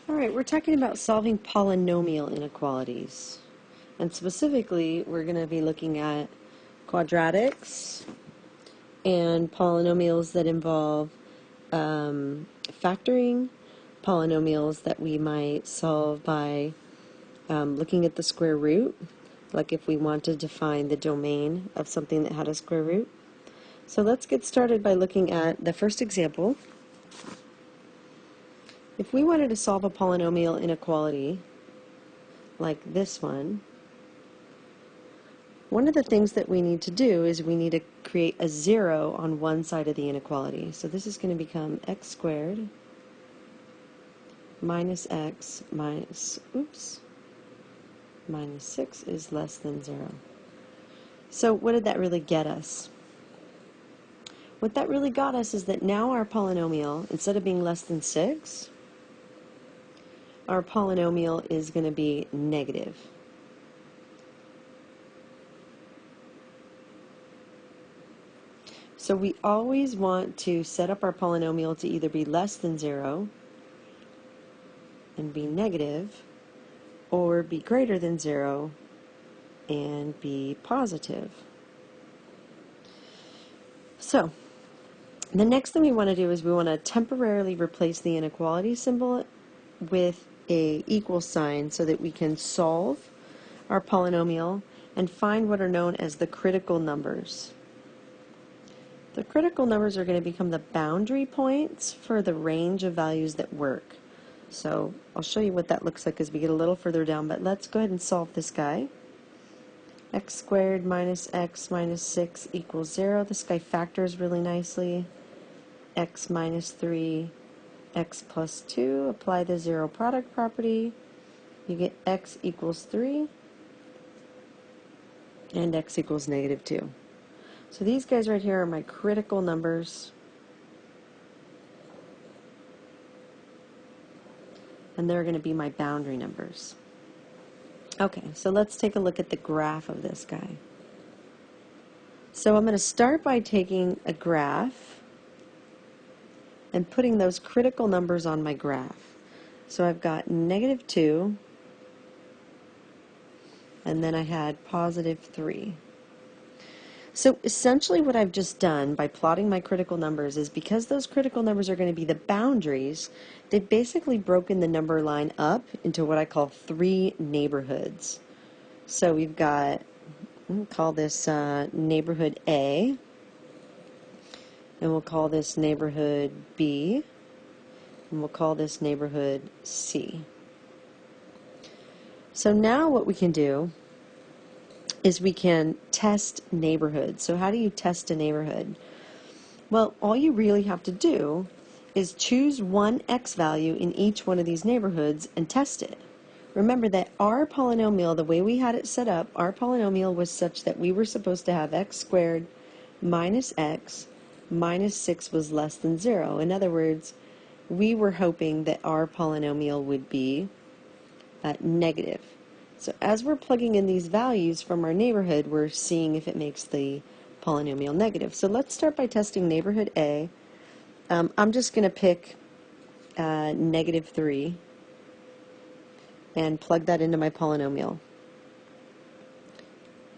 All right, we're talking about solving polynomial inequalities. And specifically, we're going to be looking at quadratics and polynomials that involve factoring, polynomials that we might solve by looking at the square root, like if we wanted to find the domain of something that had a square root. So let's get started by looking at the first example. If we wanted to solve a polynomial inequality like this one of the things that we need to do is we need to create a 0 on one side of the inequality. So this is going to become x squared minus x minus 6 is less than 0. So what did that really get us? What that really got us is that now our polynomial, instead of being less than 6, our polynomial is going to be negative. So we always want to set up our polynomial to either be less than 0 and be negative, or be greater than 0 and be positive. So the next thing we want to do is we want to temporarily replace the inequality symbol with a equal sign so that we can solve our polynomial and find what are known as the critical numbers. The critical numbers are going to become the boundary points for the range of values that work. So I'll show you what that looks like as we get a little further down, but let's go ahead and solve this guy. X squared minus x minus 6 equals 0. This guy factors really nicely. X minus 3, x plus 2. Apply the zero product property. You get x equals 3 and x equals negative 2. So these guys right here are my critical numbers. And they're going to be my boundary numbers. Okay, so let's take a look at the graph of this guy. So I'm going to start by taking a graph and putting those critical numbers on my graph. So I've got negative 2, and then I had positive 3. So essentially what I've just done by plotting my critical numbers is because those critical numbers are going to be the boundaries, they've basically broken the number line up into what I call 3 neighborhoods. So we've got, we'll call this neighborhood A, and we'll call this neighborhood B, and we'll call this neighborhood C. So now what we can do is we can test neighborhoods. So how do you test a neighborhood? Well, all you really have to do is choose one x value in each one of these neighborhoods and test it. Remember that our polynomial, the way we had it set up, our polynomial was such that we were supposed to have x squared minus x minus 6 was less than 0. In other words, we were hoping that our polynomial would be negative. So as we're plugging in these values from our neighborhood, we're seeing if it makes the polynomial negative. So let's start by testing neighborhood A. I'm just going to pick negative 3 and plug that into my polynomial.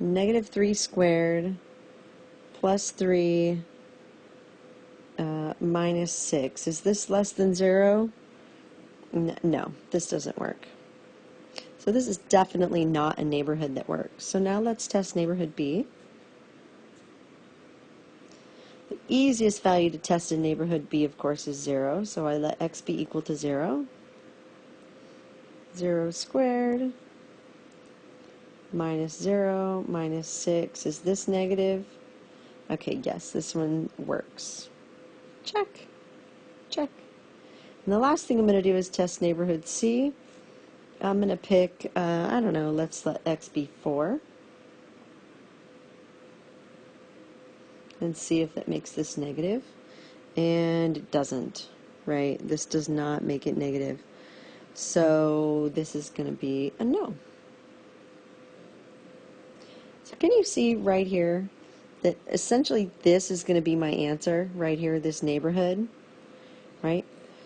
Negative 3 squared plus 3 minus 6. Is this less than 0? No, this doesn't work. So this is definitely not a neighborhood that works. So now let's test neighborhood B. The easiest value to test in neighborhood B, of course, is 0. So I let x be equal to 0. 0 squared minus 0 minus 6. Is this negative? Okay, yes, this one works. Check. Check. And the last thing I'm going to do is test neighborhood C. I'm going to pick, I don't know, let's let x be 4. And see if that makes this negative. And it doesn't, right? This does not make it negative. So this is going to be a no. So can you see right here that essentially this is going to be my answer right here, this neighborhood, right?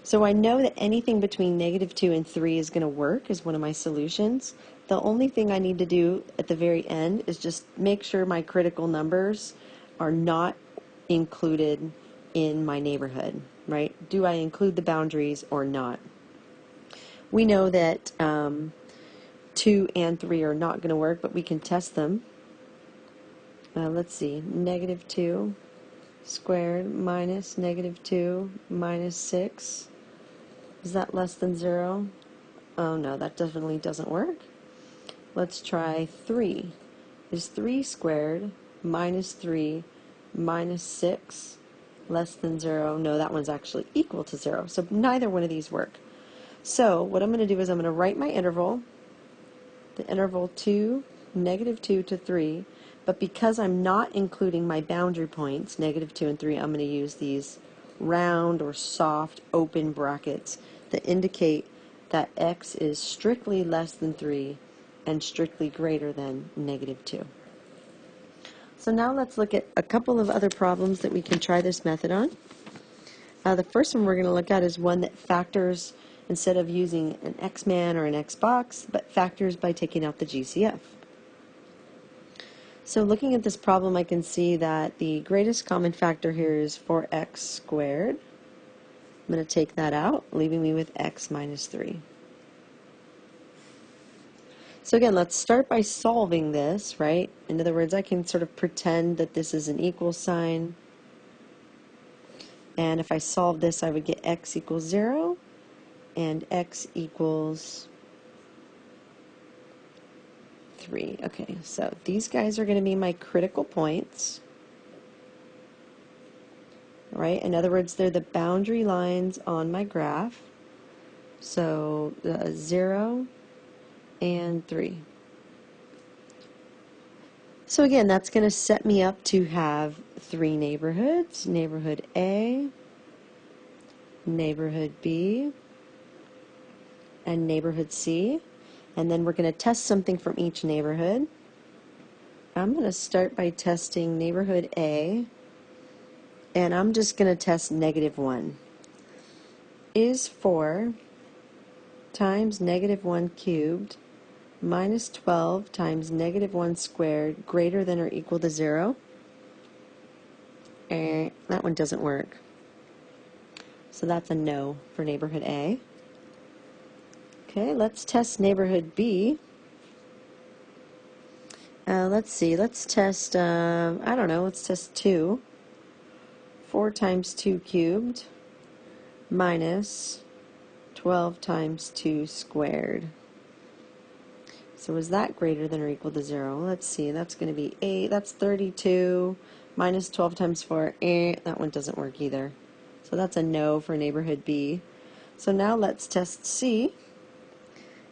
So I know that anything between -2 and 3 is going to work as one of my solutions. The only thing I need to do at the very end is just make sure my critical numbers are not included in my neighborhood, right? Do I include the boundaries or not? We know that 2 and 3 are not going to work, but we can test them. Let's see, -2 squared minus -2 minus 6. Is that less than 0? Oh no, that definitely doesn't work. Let's try 3. Is 3 squared minus 3 minus 6 less than 0? No, that one's actually equal to 0. So neither one of these work. So what I'm going to do is I'm going to write my interval, the interval -2 to 3, but because I'm not including my boundary points, -2 and 3, I'm going to use these round or soft open brackets that indicate that x is strictly less than 3 and strictly greater than -2. So now let's look at a couple of other problems that we can try this method on. The first one we're going to look at is one that factors instead of using an X-man or an X-box, but factors by taking out the GCF. So looking at this problem, I can see that the greatest common factor here is 4x squared. I'm going to take that out, leaving me with x minus 3. So again, let's start by solving this, right? In other words, I can sort of pretend that this is an equal sign. And if I solve this, I would get x equals 0 and x equals 3. Okay, so these guys are going to be my critical points. Right? In other words, they're the boundary lines on my graph. So 0 and 3. So again, that's going to set me up to have 3 neighborhoods. Neighborhood A, neighborhood B, and neighborhood C. And then we're going to test something from each neighborhood. I'm going to start by testing neighborhood A, and I'm just going to test -1. Is 4 times -1 cubed minus 12 times -1 squared greater than or equal to 0? That one doesn't work. So that's a no for neighborhood A. Okay, let's test neighborhood B. Let's see, let's test, I don't know, let's test 2. 4 times 2 cubed minus 12 times 2 squared. So is that greater than or equal to 0? Let's see, that's going to be 8, that's 32, minus 12 times 4, that one doesn't work either. So that's a no for neighborhood B. So now let's test C,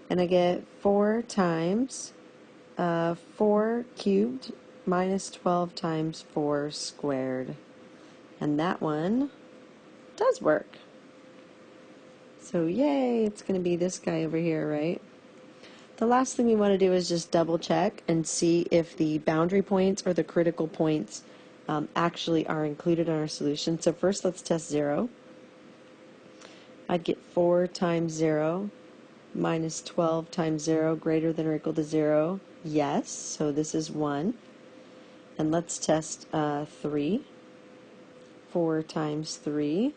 and I get 4 times 4 cubed minus 12 times 4 squared. And that one does work. So yay, it's going to be this guy over here, right? The last thing we want to do is just double check and see if the boundary points or the critical points actually are included in our solution. So first let's test 0. I'd get 4 times 0 minus 12 times 0 greater than or equal to 0. Yes, so this is 1. And let's test 3. 4 times 3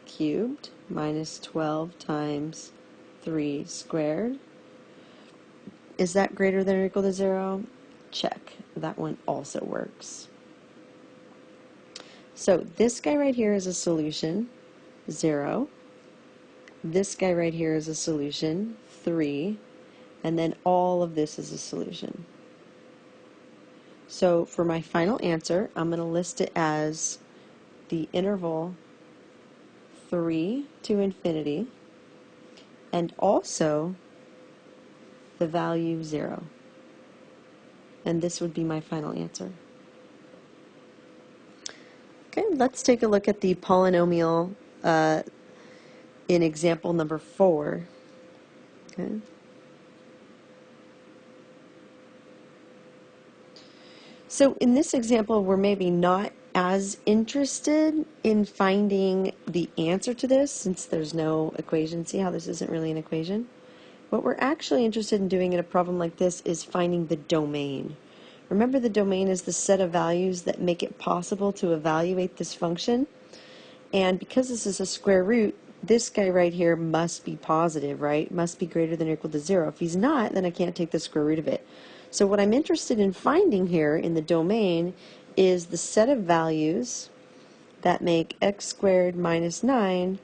cubed minus 12 times 3 squared. Is that greater than or equal to 0? Check. That one also works. So this guy right here is a solution, 0. This guy right here is a solution, 3. And then all of this is a solution. So for my final answer, I'm going to list it as the interval 3 to infinity, and also the value 0. And this would be my final answer. Okay, let's take a look at the polynomial in example number 4. Okay. So in this example, we're maybe not as interested in finding the answer to this, since there's no equation. See how this isn't really an equation? What we're actually interested in doing in a problem like this is finding the domain. Remember, the domain is the set of values that make it possible to evaluate this function. And because this is a square root, this guy right here must be positive, right? Must be greater than or equal to 0. If he's not, then I can't take the square root of it. So what I'm interested in finding here in the domain is the set of values that make x squared minus 9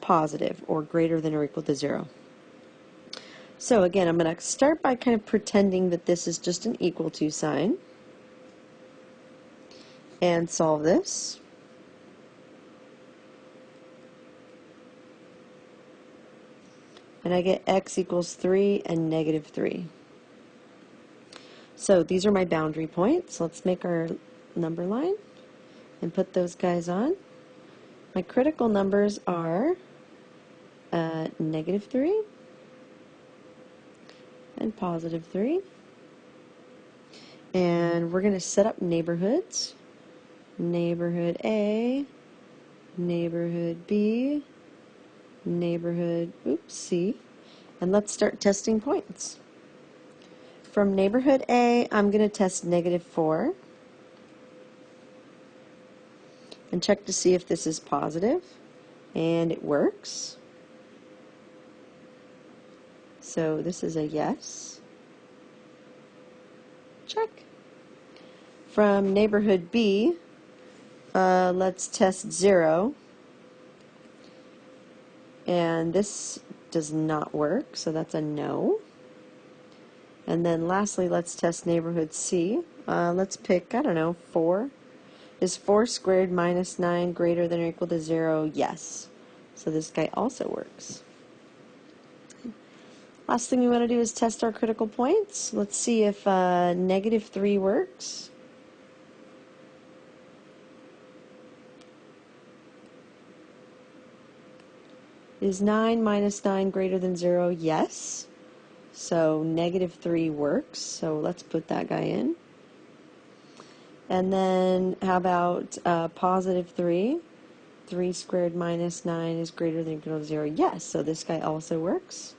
positive or greater than or equal to 0. So again, I'm going to start by kind of pretending that this is just an equal to sign and solve this. And I get x equals 3 and negative 3. So these are my boundary points. Let's make our number line and put those guys on. My critical numbers are negative 3 and positive 3. And we're going to set up neighborhoods. Neighborhood A, neighborhood B, neighborhood, C. And let's start testing points. From neighborhood A, I'm going to test negative 4 and check to see if this is positive. And it works. So this is a yes. Check. From neighborhood B, let's test 0. And this does not work, so that's a no. And then lastly, let's test neighborhood C. Let's pick, I don't know, 4. Is 4 squared minus 9 greater than or equal to 0? Yes. So this guy also works. Last thing we want to do is test our critical points. Let's see if negative 3 works. Is 9 minus 9 greater than 0? Yes. So negative 3 works. So let's put that guy in. And then how about positive 3? 3 squared minus 9 is greater than or equal to 0? Yes. So this guy also works.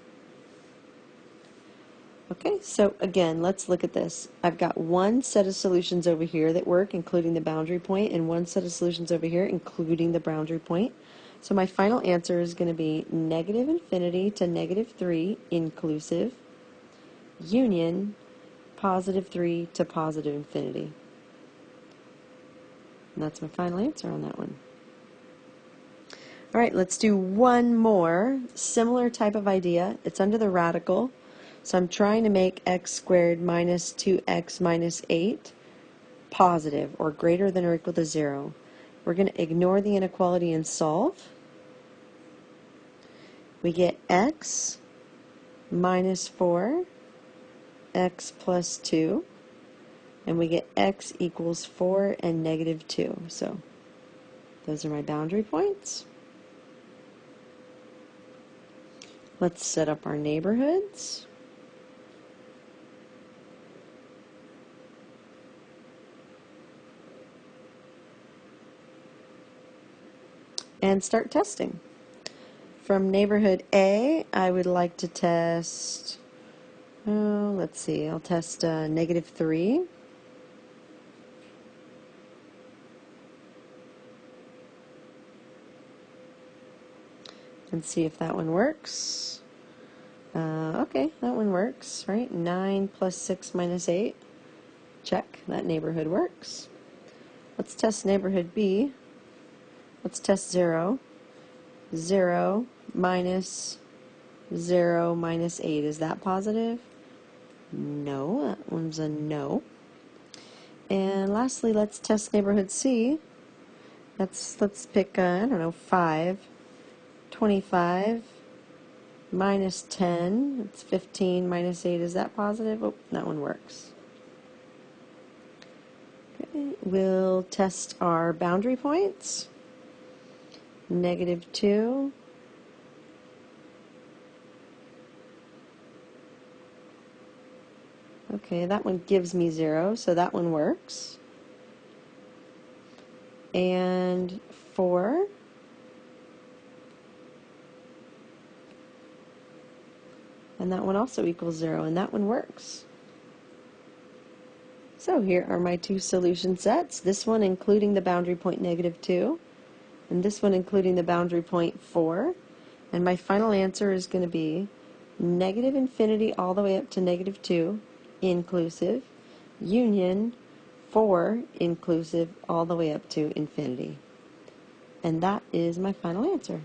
Okay, so again, let's look at this. I've got one set of solutions over here that work, including the boundary point, and one set of solutions over here, including the boundary point. So my final answer is going to be negative infinity to negative 3 inclusive, union, positive 3 to positive infinity. And that's my final answer on that one. All right, let's do one more similar type of idea. It's under the radical. So I'm trying to make x squared minus 2x minus 8 positive or greater than or equal to 0. We're going to ignore the inequality and solve. We get x minus 4, x plus 2, and we get x equals 4 and negative 2. So those are my boundary points. Let's set up our neighborhoods. And start testing. From neighborhood A, I would like to test, let's see, I'll test negative 3. And see if that one works. Okay, that one works, right? 9 plus 6 minus 8. Check, that neighborhood works. Let's test neighborhood B. Let's test 0. 0 minus 0 minus 8. Is that positive? No, that one's a no. And lastly, let's test neighborhood C. Let's pick, I don't know, 5. 25 minus 10. It's 15 minus 8. Is that positive? Oh, that one works. Okay, we'll test our boundary points. Negative 2. Okay, that one gives me 0, so that one works. and 4. And that one also equals 0, and that one works. So here are my two solution sets, this one including the boundary point -2, and this one including the boundary point 4. And my final answer is going to be -infinity all the way up to -2, inclusive, union 4 inclusive all the way up to infinity. And that is my final answer.